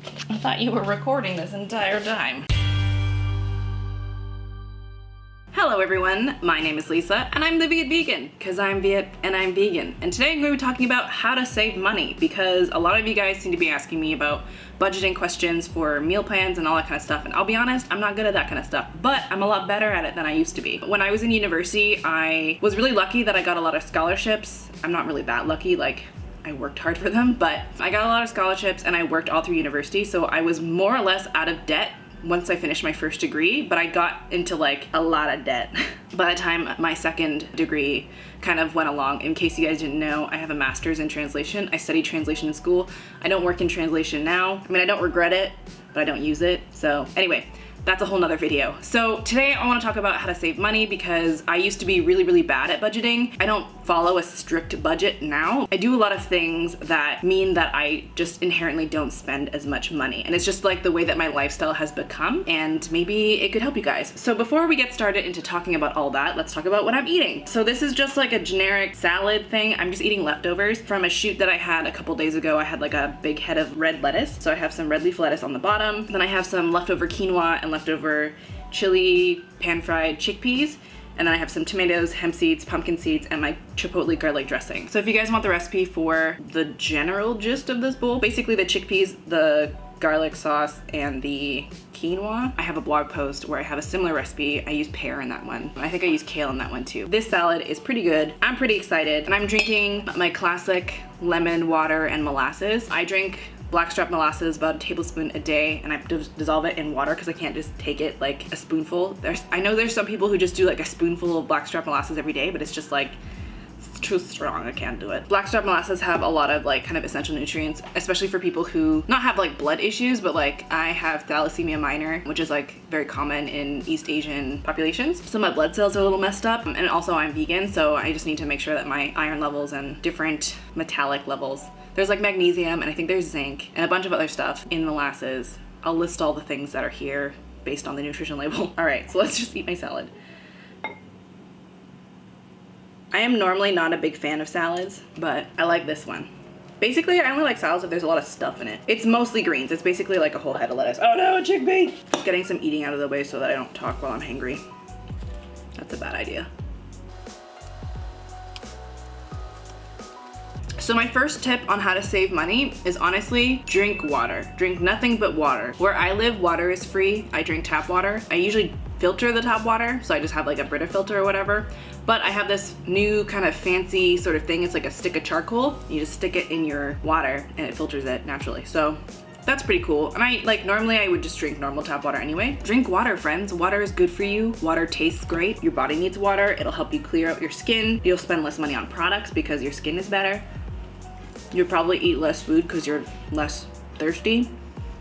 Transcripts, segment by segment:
I thought you were recording this entire time. Hello everyone, my name is Lisa and I'm the Viet vegan because I'm Viet and I'm vegan. And today I'm going to be talking about how to save money because a lot of you guys seem to be asking me about budgeting questions for meal plans and all that kind of stuff. And I'll be honest, I'm not good at that kind of stuff, but I'm a lot better at it than I used to be. When I was in university, I was really lucky that I got a lot of scholarships. I'm not really that lucky, like I worked hard for them, but I got a lot of scholarships and I worked all through university. So I was more or less out of debt once I finished my first degree, but I got into like a lot of debt by the time my second degree kind of went along. In case you guys didn't know, I have a master's in translation. I studied translation in school. I don't work in translation now. I mean, I don't regret it, but I don't use it. So anyway, that's a whole nother video. So today I want to talk about how to save money because I used to be really bad at budgeting. I don't follow a strict budget now. I do a lot of things that mean that I just inherently don't spend as much money. And it's just like the way that my lifestyle has become, and maybe it could help you guys. So before we get started into talking about all that, let's talk about what I'm eating. So this is just like a generic salad thing. I'm just eating leftovers from a shoot that I had a couple days ago. I had like a big head of red lettuce. So I have some red leaf lettuce on the bottom. Then I have some leftover quinoa and leftover chili pan-fried chickpeas. And then I have some tomatoes, hemp seeds, pumpkin seeds, and my chipotle garlic dressing. So if you guys want the recipe for the general gist of this bowl, basically the chickpeas, the garlic sauce, and the quinoa, I have a blog post where I have a similar recipe. I use pear in that one. I think I use kale in that one too. This salad is pretty good. I'm pretty excited. And I'm drinking my classic lemon water and molasses. I drink blackstrap molasses about a tablespoon a day, and I dissolve it in water because I can't just take it like a spoonful. I know there's some people who just do like a spoonful of blackstrap molasses every day, but it's just like, it's too strong, I can't do it. Blackstrap molasses have a lot of like kind of essential nutrients, especially for people who not have like blood issues, but like I have thalassemia minor, which is like very common in East Asian populations. So my blood cells are a little messed up, and also I'm vegan, so I just need to make sure that my iron levels and different metallic levels. There's like magnesium, and I think there's zinc, and a bunch of other stuff in molasses. I'll list all the things that are here based on the nutrition label. All right, so let's just eat my salad. I am normally not a big fan of salads, but I like this one. Basically, I only like salads if there's a lot of stuff in it. It's mostly greens. It's basically like a whole head of lettuce. Oh no, a chickpea! Getting some eating out of the way so that I don't talk while I'm hangry. That's a bad idea. So my first tip on how to save money is honestly drink water. Drink nothing but water. Where I live, water is free. I drink tap water. I usually filter the tap water, so I just have like a Brita filter or whatever. But I have this new kind of fancy sort of thing. It's like a stick of charcoal. You just stick it in your water and it filters it naturally. So that's pretty cool. And I like, normally I would just drink normal tap water anyway. Drink water, friends. Water is good for you. Water tastes great. Your body needs water. It'll help you clear out your skin. You'll spend less money on products because your skin is better. You'll probably eat less food because you're less thirsty.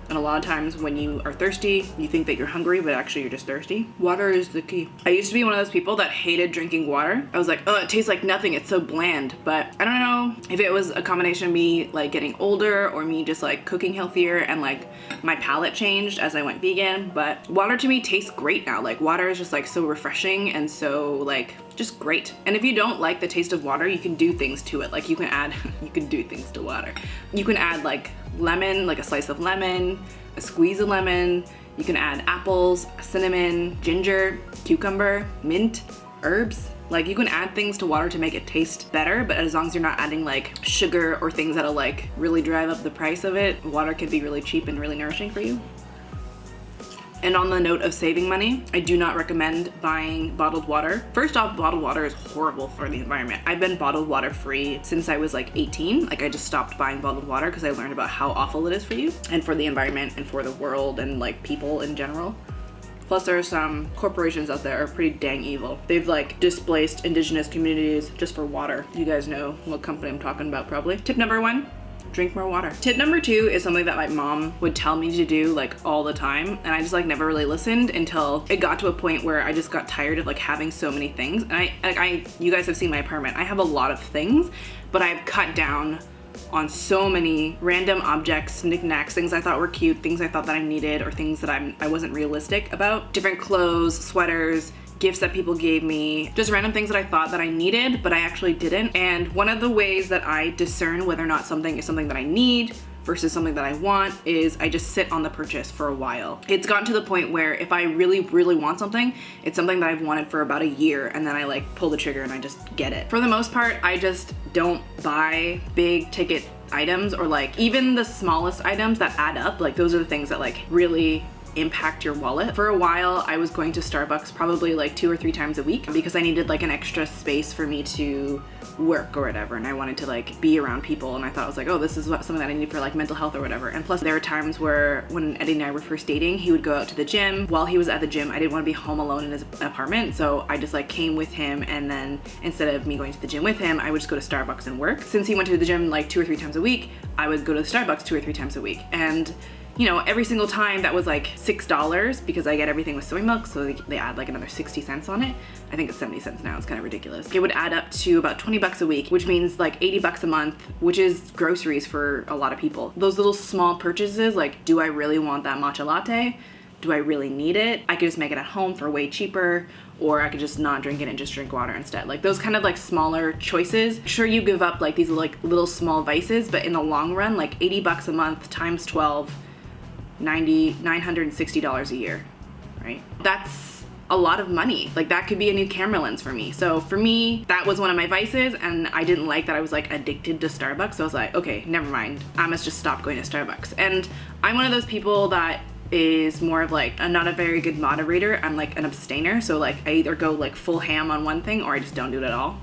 And a lot of times when you are thirsty, you think that you're hungry, but actually you're just thirsty. Water is the key. I used to be one of those people that hated drinking water. I was like, oh, it tastes like nothing. It's so bland. But I don't know if it was a combination of me like getting older or me just like cooking healthier and like my palate changed as I went vegan. But water to me tastes great now. Like water is just like so refreshing and so like just great. And if you don't like the taste of water, you can do things to it. Like you can add, you can do things to water. You can add like lemon, like a slice of lemon, a squeeze of lemon. You can add apples, cinnamon, ginger, cucumber, mint, herbs. Like you can add things to water to make it taste better, but as long as you're not adding like sugar or things that'll like really drive up the price of it, water can be really cheap and really nourishing for you. And on the note of saving money, I do not recommend buying bottled water. First off, bottled water is horrible for the environment. I've been bottled water free since I was like 18. Like I just stopped buying bottled water because I learned about how awful it is for you and for the environment and for the world and like people in general. Plus there are some corporations out there are pretty dang evil. They've like displaced indigenous communities just for water. You guys know what company I'm talking about probably. Tip number 1. Drink more water. Tip number 2 is something that my mom would tell me to do like all the time, and I just like never really listened until it got to a point where I just got tired of like having so many things. And you guys have seen my apartment. I have a lot of things, but I've cut down on so many random objects, knickknacks, things I thought were cute, things I thought that I needed, or things that I wasn't realistic about. Different clothes, sweaters, gifts that people gave me, just random things that I thought that I needed, but I actually didn't. And one of the ways that I discern whether or not something is something that I need versus something that I want is I just sit on the purchase for a while. It's gotten to the point where if I really, really want something, it's something that I've wanted for about a year, and then I like pull the trigger and I just get it. For the most part, I just don't buy big ticket items, or like even the smallest items that add up. Like those are the things that like really impact your wallet. For a while, I was going to Starbucks probably like 2 or 3 times a week because I needed like an extra space for me to work or whatever, and I wanted to like be around people, and I thought, I was like, oh, this is something that I need for like mental health or whatever. And plus there were times where when Eddie and I were first dating, he would go out to the gym. While he was at the gym, I didn't want to be home alone in his apartment, so I just like came with him, and then instead of me going to the gym with him, I would just go to Starbucks and work. Since he went to the gym like 2 or 3 times a week, I would go to Starbucks 2 or 3 times a week. And you know, every single time that was like $6 because I get everything with soy milk, so they add like another 60 cents on it. I think it's 70 cents now, it's kind of ridiculous. It would add up to about 20 bucks a week, which means like 80 bucks a month, which is groceries for a lot of people. Those little small purchases, like, do I really want that matcha latte? Do I really need it? I could just make it at home for way cheaper, or I could just not drink it and just drink water instead. Like those kind of like smaller choices. Sure, you give up like these like little small vices, but in the long run, like 80 bucks a month times 12, $960 a year, right? That's a lot of money. Like that could be a new camera lens for me. So for me, that was one of my vices, and I didn't like that I was like addicted to Starbucks. So I was like, okay, never mind. I must just stop going to Starbucks. And I'm one of those people that is more of like not a very good moderator. I'm like an abstainer. So like I either go like full ham on one thing or I just don't do it at all.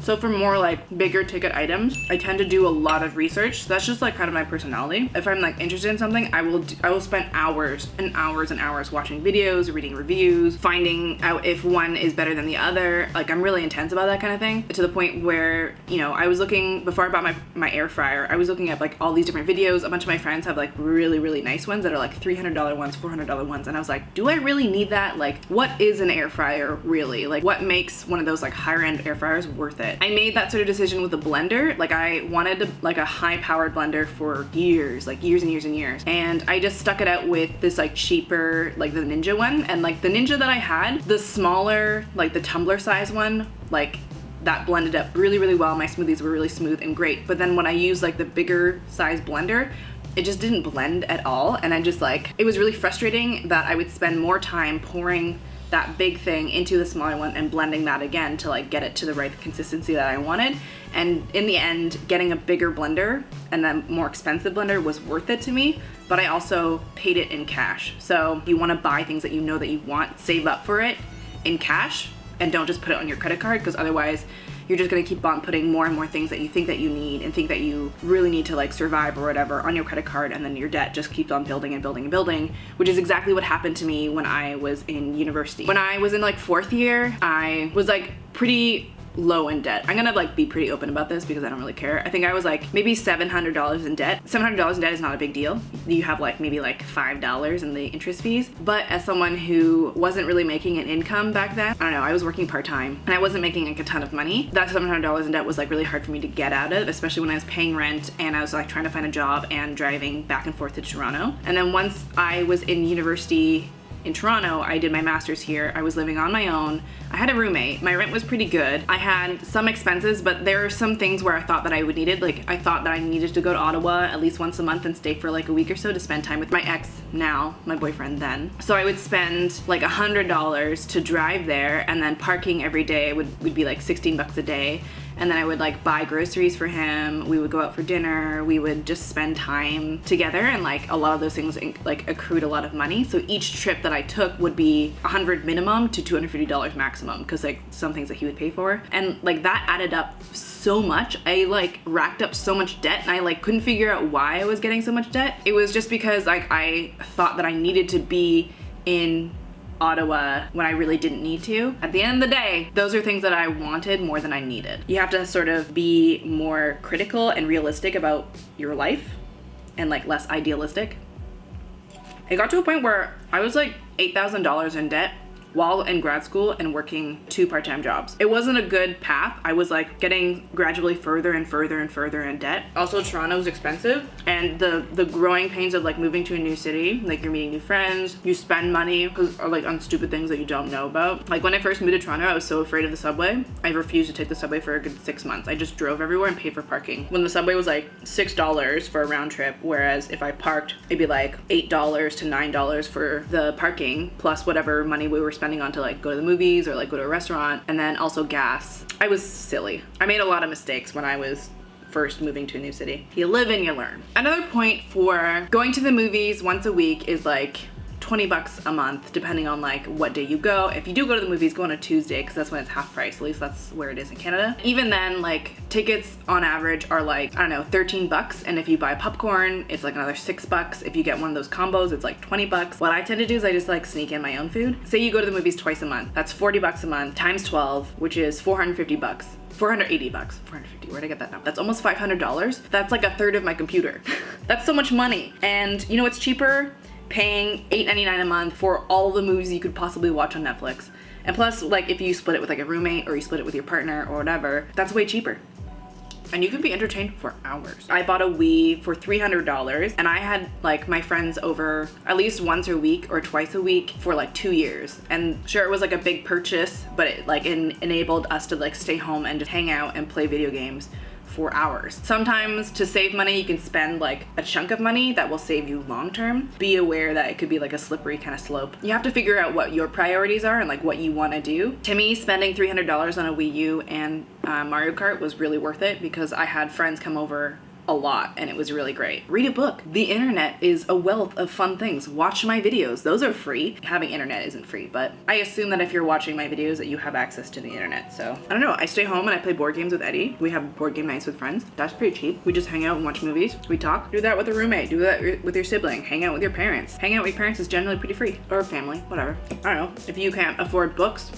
So for more like bigger ticket items, I tend to do a lot of research. That's just like kind of my personality. If I'm like interested in something, I will spend hours and hours and hours watching videos, reading reviews, finding out if one is better than the other. Like I'm really intense about that kind of thing, to the point where, you know, I was looking, before I bought my air fryer, I was looking at like all these different videos. A bunch of my friends have like really, really nice ones that are like $300 ones, $400 ones. And I was like, do I really need that? Like, what is an air fryer really? Like what makes one of those like higher end air fryers worth it? I made that sort of decision with a blender. Like I wanted like a high powered blender for years, like years and years and years. And I just stuck it out with this like cheaper, like the Ninja one. And like the Ninja that I had, the smaller, like the tumbler size one, like that blended up really, really well. My smoothies were really smooth and great. But then when I used like the bigger size blender, it just didn't blend at all. And I just like, it was really frustrating that I would spend more time pouring that big thing into the smaller one and blending that again to like get it to the right consistency that I wanted. And in the end, getting a bigger blender and then more expensive blender was worth it to me, but I also paid it in cash. So you want to buy things that you know that you want, save up for it in cash, and don't just put it on your credit card, because otherwise you're just going to keep on putting more and more things that you think that you need and think that you really need to like survive or whatever on your credit card, and then your debt just keeps on building and building and building, which is exactly what happened to me when I was in university. When I was in like 4th year, I was like pretty low in debt. I'm gonna like be pretty open about this because I don't really care. I think I was like maybe $700 in debt. $700 in debt is not a big deal. You have like maybe like $5 in the interest fees. But as someone who wasn't really making an income back then, I don't know, I was working part-time and I wasn't making like a ton of money. That $700 in debt was like really hard for me to get out of, especially when I was paying rent and I was like trying to find a job and driving back and forth to Toronto. And then once I was in university in Toronto, I did my master's here. I was living on my own. I had a roommate. My rent was pretty good. I had some expenses, but there are some things where I thought that I would need it. Like I thought that I needed to go to Ottawa at least once a month and stay for like a week or so to spend time with my ex, now my boyfriend then. So I would spend like $100 to drive there, and then parking every day would be like 16 bucks a day. And then I would like buy groceries for him. We would go out for dinner. We would just spend time together, and like a lot of those things like accrued a lot of money. So each trip that I took would be $100 minimum to $250 maximum, because like some things that he would pay for. And like that added up so much. I like racked up so much debt, and I like couldn't figure out why I was getting so much debt. It was just because like I thought that I needed to be in Ottawa when I really didn't need to. At the end of the day, those are things that I wanted more than I needed. You have to sort of be more critical and realistic about your life and like less idealistic. It got to a point where I was like $8,000 in debt while in grad school and working 2 part-time jobs. It wasn't a good path. I was like getting gradually further and further and further in debt. Also, Toronto is expensive, and the growing pains of like moving to a new city, like you're meeting new friends, you spend money like on stupid things that you don't know about. Like when I first moved to Toronto, I was so afraid of the subway. I refused to take the subway for a good 6 months. I just drove everywhere and paid for parking. When the subway was like $6 for a round trip, whereas if I parked, it'd be like $8 to $9 for the parking, plus whatever money we were spending on to like go to the movies or like go to a restaurant, and then also gas. I was silly. I made a lot of mistakes when I was first moving to a new city. You live and you learn. Another point for going to the movies once a week is like $20 a month, depending on like what day you go. If you do go to the movies, go on a Tuesday because that's when it's half price. At least that's where it is in Canada. Even then, like tickets on average are like, I don't know, $13. And if you buy popcorn, it's like another $6. If you get one of those combos, it's like $20. What I tend to do is I just like sneak in my own food. Say you go to the movies twice a month. That's $40 a month times 12, which is $450. $480, $450, where'd I get that now? That's almost $500. That's like a third of my computer. That's so much money. And you know what's cheaper? Paying $8.99 a month for all the movies you could possibly watch on Netflix. And plus, like if you split it with like a roommate or you split it with your partner or whatever, that's way cheaper. And you can be entertained for hours. I bought a Wii for $300, and I had like my friends over at least once a week or twice a week for like 2 years. And sure, it was like a big purchase, but it like enabled us to like stay home and just hang out and play video games for hours. Sometimes to save money, you can spend like a chunk of money that will save you long term. Be aware that it could be like a slippery kind of slope. You have to figure out what your priorities are and like what you want to do. To me, spending $300 on a Wii U and Mario Kart was really worth it because I had friends come over a lot and it was really great. Read a book. The internet is a wealth of fun things. Watch my videos. Those are free. Having internet isn't free, but I assume that if you're watching my videos that you have access to the internet. So I don't know. I stay home and I play board games with Eddie. We have board game nights with friends. That's pretty cheap. We just hang out and watch movies. We talk. Do that with a roommate. Do that with your sibling. Hang out with your parents. Hang out with your parents is generally pretty free. Or family, whatever. I don't know. If you can't afford books,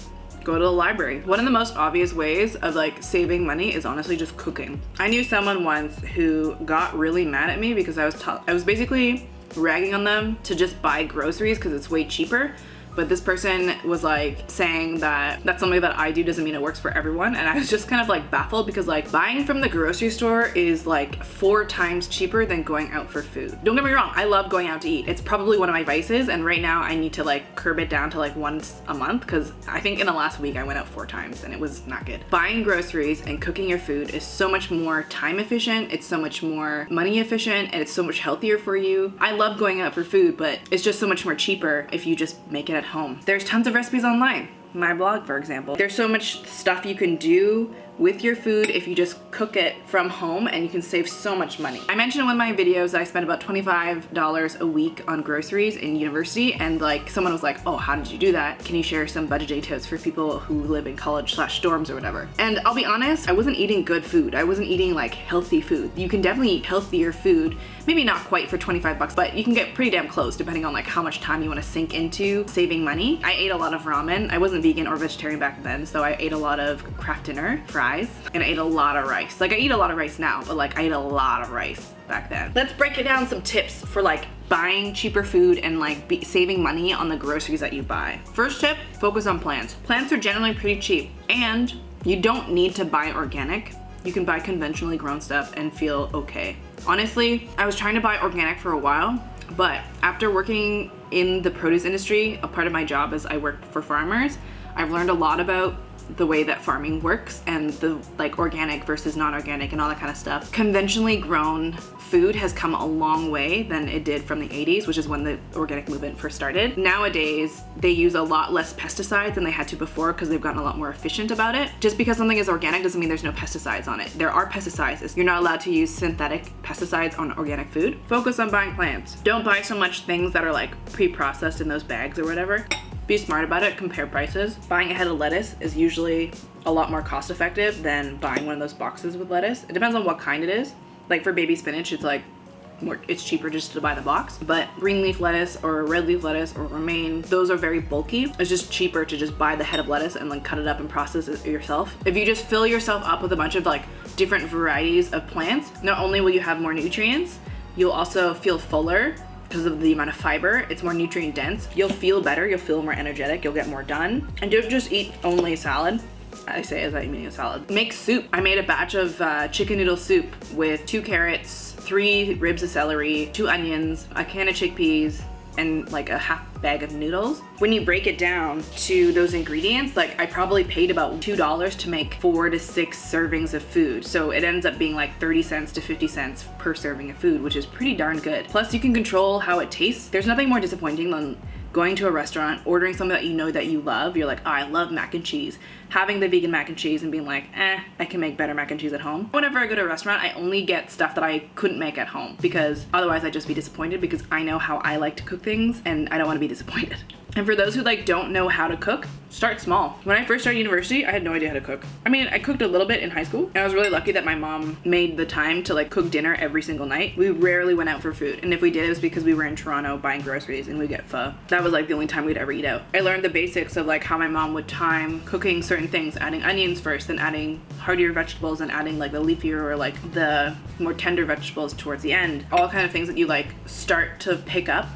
go to the library. One of the most obvious ways of like saving money is honestly just cooking. I knew someone once who got really mad at me because I was basically ragging on them to just buy groceries because it's way cheaper. But this person was like saying that that's something that I do doesn't mean it works for everyone. And I was just kind of like baffled because like buying from the grocery store is like 4 times cheaper than going out for food. Don't get me wrong, I love going out to eat. It's probably one of my vices, and right now I need to like curb it down to like once a month because I think in the last week I went out 4 times and it was not good. Buying groceries and cooking your food is so much more time efficient, it's so much more money efficient, and it's so much healthier for you. I love going out for food, but it's just so much more cheaper if you just make it at home. There's tons of recipes online. My blog, for example. There's so much stuff you can do with your food if you just cook it from home, and you can save so much money. I mentioned in one of my videos that I spent about $25 a week on groceries in university, and like someone was like, oh, how did you do that? Can you share some budgeting tips for people who live in college/dorms or whatever? And I'll be honest, I wasn't eating good food. I wasn't eating like healthy food. You can definitely eat healthier food, maybe not quite for $25, but you can get pretty damn close depending on like how much time you want to sink into saving money. I ate a lot of ramen. I wasn't vegan or vegetarian back then, so I ate a lot of craft dinner, fries, and I ate a lot of rice. Like I eat a lot of rice now, but like I ate a lot of rice back then. Let's break it down some tips for like buying cheaper food and like saving money on the groceries that you buy. First tip, focus on plants. Plants are generally pretty cheap, and you don't need to buy organic. You can buy conventionally grown stuff and feel okay. Honestly, I was trying to buy organic for a while, but after working in the produce industry, a part of my job is I work for farmers. I've learned a lot about the way that farming works and the like organic versus non-organic and all that kind of stuff. Conventionally grown food has come a long way than it did from the 80s, which is when the organic movement first started. Nowadays, they use a lot less pesticides than they had to before because they've gotten a lot more efficient about it. Just because something is organic doesn't mean there's no pesticides on it. There are pesticides. You're not allowed to use synthetic pesticides on organic food. Focus on buying plants. Don't buy so much things that are like pre-processed in those bags or whatever. Be smart about it, compare prices. Buying a head of lettuce is usually a lot more cost effective than buying one of those boxes with lettuce. It depends on what kind it is. Like for baby spinach, it's cheaper just to buy the box. But green leaf lettuce or red leaf lettuce or romaine, those are very bulky. It's just cheaper to just buy the head of lettuce and then cut it up and process it yourself. If you just fill yourself up with a bunch of like different varieties of plants, not only will you have more nutrients, you'll also feel fuller because of the amount of fiber. It's more nutrient dense. You'll feel better, you'll feel more energetic, you'll get more done. And don't just eat only salad. I say as I'm eating a salad. Make soup. I made a batch of chicken noodle soup with 2 carrots, 3 ribs of celery, 2 onions, a can of chickpeas, and like a half bag of noodles. When you break it down to those ingredients, like I probably paid about $2 to make 4 to 6 servings of food. So it ends up being like 30 cents to 50 cents per serving of food, which is pretty darn good. Plus you can control how it tastes. There's nothing more disappointing than going to a restaurant, ordering something that you know that you love. You're like, oh, I love mac and cheese. Having the vegan mac and cheese and being like, I can make better mac and cheese at home. Whenever I go to a restaurant, I only get stuff that I couldn't make at home because otherwise I'd just be disappointed because I know how I like to cook things and I don't want to be disappointed. And for those who like don't know how to cook, start small. When I first started university, I had no idea how to cook. I mean, I cooked a little bit in high school and I was really lucky that my mom made the time to like cook dinner every single night. We rarely went out for food. And if we did, it was because we were in Toronto buying groceries and we'd get pho. That was like the only time we'd ever eat out. I learned the basics of like how my mom would time cooking certain things, adding onions first, then adding heartier vegetables and adding like the leafier or like the more tender vegetables towards the end. All kind of things that you like start to pick up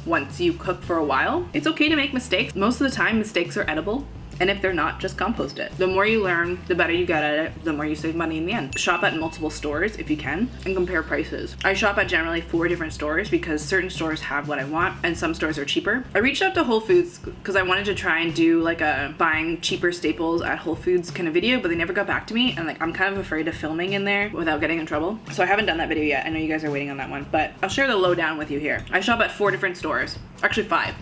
once you cook for a while. It's okay to make mistakes. Most of the time, mistakes are edible. And if they're not, just compost it. The more you learn, the better you get at it, the more you save money in the end. Shop at multiple stores if you can and compare prices. I shop at generally 4 different stores because certain stores have what I want and some stores are cheaper. I reached out to Whole Foods because I wanted to try and do like a buying cheaper staples at Whole Foods kind of video, but they never got back to me. And like, I'm kind of afraid of filming in there without getting in trouble. So I haven't done that video yet. I know you guys are waiting on that one, but I'll share the lowdown with you here. I shop at 4 different stores, actually 5.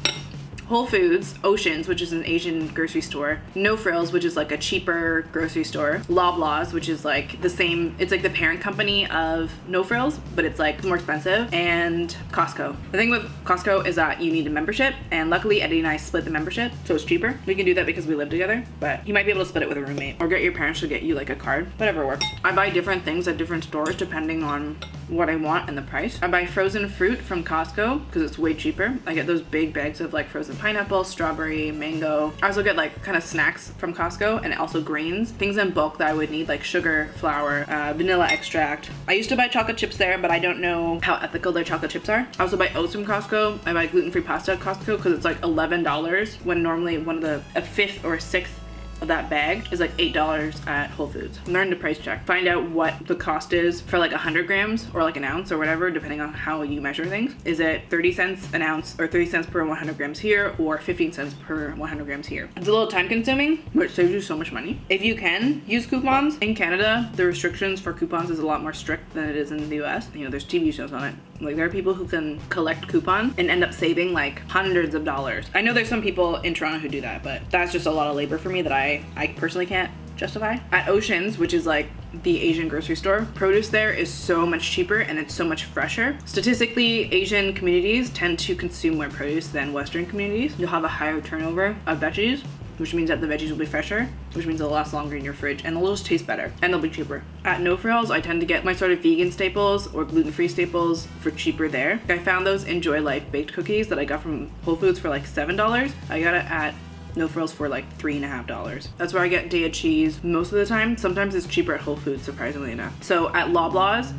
Whole Foods, Oceans, which is an Asian grocery store, No Frills, which is like a cheaper grocery store, Loblaws, which is like the same, it's like the parent company of No Frills, but it's like more expensive, and Costco. The thing with Costco is that you need a membership, and luckily Eddie and I split the membership, so it's cheaper. We can do that because we live together, but you might be able to split it with a roommate, or get your parents to get you like a card, whatever works. I buy different things at different stores depending on what I want and the price. I buy frozen fruit from Costco because it's way cheaper. I get those big bags of like frozen pineapple, strawberry, mango. I also get like kind of snacks from Costco and also grains, things in bulk that I would need like sugar, flour, vanilla extract. I used to buy chocolate chips there, but I don't know how ethical their chocolate chips are. I also buy oats from Costco. I buy gluten-free pasta at Costco because it's like $11 when normally a fifth or a sixth of that bag is like $8 at Whole Foods. Learn to price check. Find out what the cost is for like 100 grams or like an ounce or whatever, depending on how you measure things. Is it 30 cents an ounce or 30 cents per 100 grams here or 15 cents per 100 grams here? It's a little time consuming, but it saves you so much money. If you can use coupons, in Canada, the restrictions for coupons is a lot more strict than it is in the US. You know, there's TV shows on it. Like there are people who can collect coupons and end up saving like hundreds of dollars. I know there's some people in Toronto who do that, but that's just a lot of labor for me that I personally can't justify. At Oceans, which is like the Asian grocery store, produce there is so much cheaper and it's so much fresher. Statistically, Asian communities tend to consume more produce than Western communities. You'll have a higher turnover of veggies, which means that the veggies will be fresher, which means they'll last longer in your fridge and they'll just taste better and they'll be cheaper. At No Frills, I tend to get my sort of vegan staples or gluten-free staples for cheaper there. I found those Enjoy Life baked cookies that I got from Whole Foods for like $7. I got it at No Frills for like $3.50. That's where I get Daiya cheese most of the time. Sometimes it's cheaper at Whole Foods, surprisingly enough. So at Loblaws,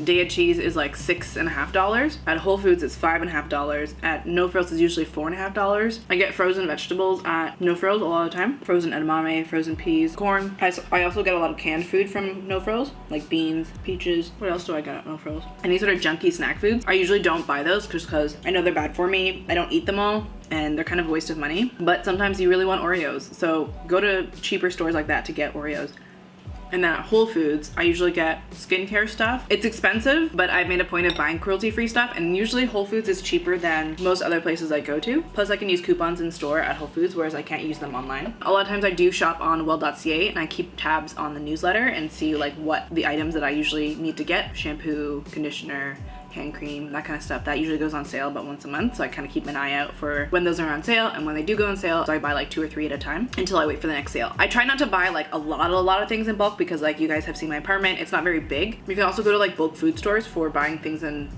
Daiya cheese is like $6.50. At Whole Foods, it's $5.50. At No Frills, it's usually $4.50. I get frozen vegetables at No Frills a lot of the time. Frozen edamame, frozen peas, corn. I also get a lot of canned food from No Frills, like beans, peaches. What else do I get at No Frills? Any sort of junky snack foods. I usually don't buy those just because I know they're bad for me. I don't eat them all and they're kind of a waste of money. But sometimes you really want Oreos. So go to cheaper stores like that to get Oreos. And then at Whole Foods, I usually get skincare stuff. It's expensive, but I've made a point of buying cruelty-free stuff, and usually Whole Foods is cheaper than most other places I go to. Plus, I can use coupons in store at Whole Foods, whereas I can't use them online. A lot of times I do shop on well.ca, and I keep tabs on the newsletter and see like what the items that I usually need to get. Shampoo, conditioner, hand cream, that kind of stuff. That usually goes on sale about once a month, so I kind of keep an eye out for when those are on sale, and when they do go on sale, so I buy like 2 or 3 at a time until I wait for the next sale. I try not to buy like a lot of things in bulk because like you guys have seen my apartment, it's not very big. You can also go to like bulk food stores for buying things in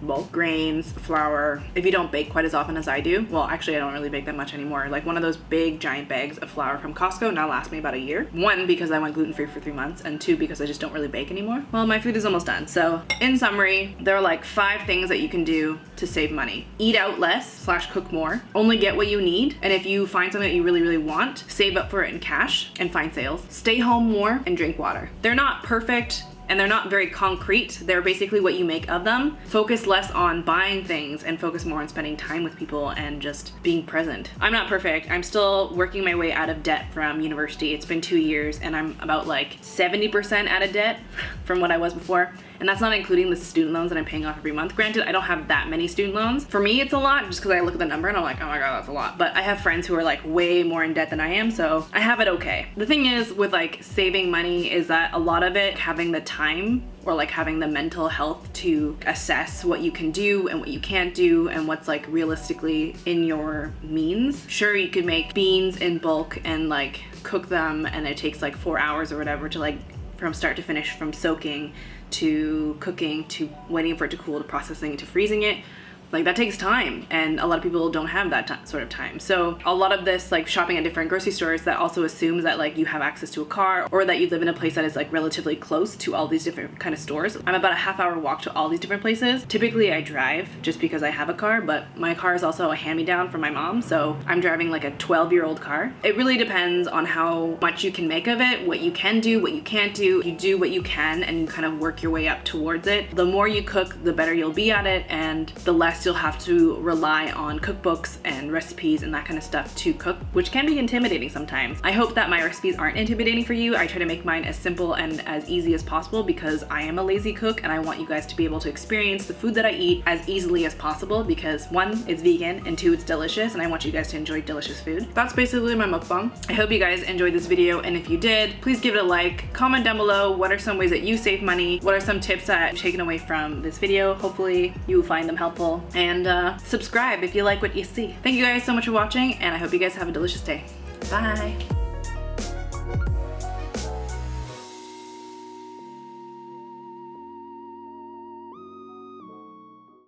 bulk grains, flour. If you don't bake quite as often as I do, well, actually I don't really bake that much anymore. Like one of those big giant bags of flour from Costco now lasts me about a year. One, because I went gluten-free for 3 months, and two, because I just don't really bake anymore. Well, my food is almost done. So in summary, there are like 5 things that you can do to save money. Eat out less / cook more. Only get what you need. And if you find something that you really, really want, save up for it in cash and find sales. Stay home more and drink water. They're not perfect and they're not very concrete. They're basically what you make of them. Focus less on buying things and focus more on spending time with people and just being present. I'm not perfect. I'm still working my way out of debt from university. It's been 2 years and I'm about like 70% out of debt from what I was before. And that's not including the student loans that I'm paying off every month. Granted, I don't have that many student loans. For me, it's a lot just because I look at the number and I'm like, oh my God, that's a lot. But I have friends who are like way more in debt than I am, so I have it okay. The thing is with like saving money is that a lot of it, having the time or like having the mental health to assess what you can do and what you can't do and what's like realistically in your means. Sure, you could make beans in bulk and like cook them and it takes like 4 hours or whatever to like from start to finish, from soaking to cooking to waiting for it to cool to processing to freezing it. Like that takes time and a lot of people don't have that sort of time. So a lot of this like shopping at different grocery stores that also assumes that like you have access to a car or that you live in a place that is like relatively close to all these different kind of stores. I'm about a half-hour walk to all these different places. Typically I drive just because I have a car, but my car is also a hand-me-down from my mom. So I'm driving like a 12-year-old car. It really depends on how much you can make of it, what you can do, what you can't do. You do what you can and kind of work your way up towards it. The more you cook, the better you'll be at it and the less you'll have to rely on cookbooks and recipes and that kind of stuff to cook, which can be intimidating sometimes. I hope that my recipes aren't intimidating for you. I try to make mine as simple and as easy as possible because I am a lazy cook and I want you guys to be able to experience the food that I eat as easily as possible because 1, it's vegan and 2, it's delicious and I want you guys to enjoy delicious food. That's basically my mukbang. I hope you guys enjoyed this video and if you did, please give it a like. Comment down below what are some ways that you save money, what are some tips that I've taken away from this video. Hopefully you will find them helpful and subscribe if you like what you see. Thank you guys so much for watching and I hope you guys have a delicious day. Bye.